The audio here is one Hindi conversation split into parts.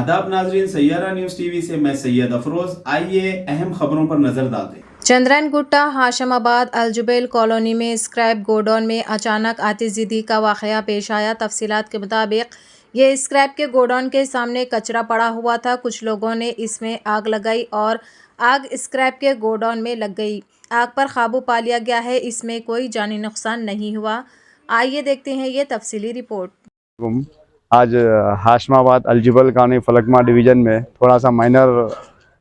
आदाब नाजरीन, सैयारा न्यूज टीवी से मैं सैयद अफरोज। आइए अहम खबरों पर नजर डालते हैं। चंद्रन गुट्टा हाशमाबाद अलजुबैल कॉलोनी में स्क्रैप गोडाउन में अचानक आतिशबाजी का वाकया पेश आया। तफसीलात के मुताबिक ये स्क्रैप के गोडाउन के सामने कचरा पड़ा हुआ था। कुछ लोगों ने इसमें आग लगाई और आग स्क्रैप के गोडाउन में लग गई। आग पर काबू पा लिया गया है। इसमें कोई जानी नुकसान नहीं हुआ। आइए देखते हैं ये तफसीली रिपोर्ट। आज हाशमाबाद अलजुबैल कॉलोनी फलकमा डिवीज़न में थोड़ा सा माइनर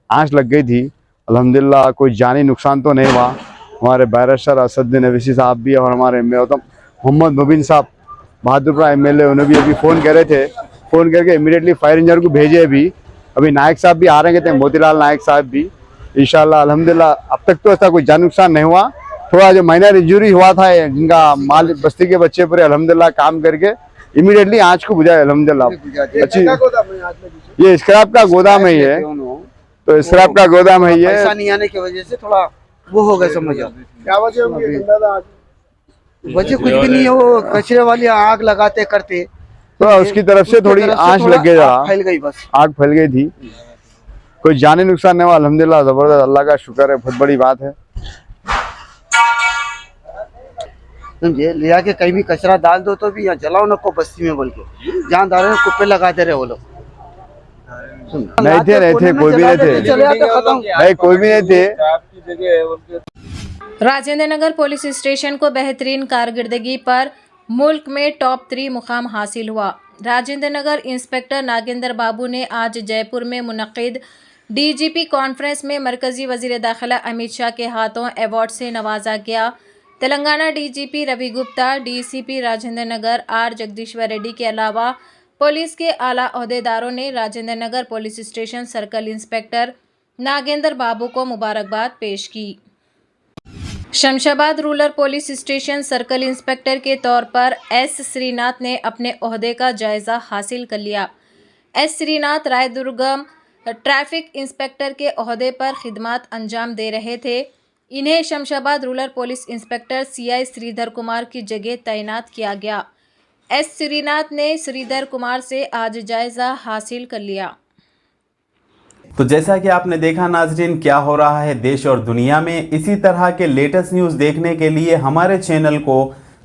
आंच लग गई थी। अल्हम्दुलिल्लाह कोई जानी नुकसान तो नहीं हुआ। हमारे बैरिस्टर असदुद्दीन अवैसी साहब भी और हमारे मोहम्मद मुबीन साहब बहादुरपुरा MLA उन्हें भी अभी फ़ोन कर रहे थे। फ़ोन करके इमीडिएटली फायर इंजन को भेजे। अभी नायक साहब भी आ रहे थे, मोतीलाल नायक साहब भी। इंशाल्लाह अल्हम्दुलिल्लाह अब तक तो ऐसा कोई जान नुकसान नहीं हुआ। थोड़ा जो माइनर इंजरी हुआ था जिनका माल बस्ती के बच्चे पूरे अल्हम्दुलिल्लाह काम करके इमीडिएटली आँच को बुझाया अल्हम्दुलिल्लाह। अच्छी ये स्क्रैप का गोदाम है, ये तो स्क्रैप का गोदाम है। ये पैसा नहीं आने की वजह से थोड़ा वो हो गया, समझ आओ। क्या वजह कुछ भी नहीं है, वो कचरे वाली आग लगाते करते तो उसकी तरफ से थोड़ी आंच लग गई, फैल गई, बस आग फैल गई थी। कोई जानी नुकसान नहीं हुआ अल्हम्दुलिल्लाह। जबरदस्त, अल्लाह का शुक्र है, बहुत बड़ी बात है। समझे, लिया के कहीं भी कचरा डाल दो तो भी यहाँ जलाओ न को बस्ती में, बोल के जहाँ डाले ना कुप्पे लगाते रहे वो लोग। नहीं थे कोई भी नहीं थे भाई, कोई भी नहीं थे। राजेंद्र नगर पुलिस स्टेशन को बेहतरीन कारकर्दगी पर मुल्क में टॉप 3 मुकाम हासिल हुआ। राजेंद्र नगर इंस्पेक्टर नागेंद्र बाबू ने आज जयपुर में मुनक्किद DGP कॉन्फ्रेंस में मरकजी वजीर दाखिला अमित शाह के हाथों अवार्ड से नवाजा गया। Telangana DGP Ravi Gupta, DCP Rajendra Nagar R जगदीश्वर रेड्डी के अलावा पुलिस के आला ओहदेदारों ने Rajendra Nagar police station circle inspector Nagendra Babu को मुबारकबाद पेश की। Shamshabad rural police station circle inspector के तौर पर S श्रीनाथ ने अपने ओहदे का जायजा हासिल कर लिया। S Srinath Raidurgam traffic inspector के ओहदे पर खिदमत अंजाम दे रहे थे। इन्हें Shamshabad rural police inspector CI Sridhar Kumar की जगह तैनात किया गया। S श्रीनाथ ने श्रीधर कुमार से आज जायजा हासिल कर लिया। तो जैसा कि आपने देखा नाजरीन, क्या हो रहा है देश और दुनिया में। इसी तरह के लेटेस्ट न्यूज़ देखने के लिए हमारे चैनल को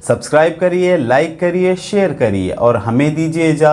सब्सक्राइब करिए, लाइक करिए, शेयर करिए और हमें दीजिए इजाज़त।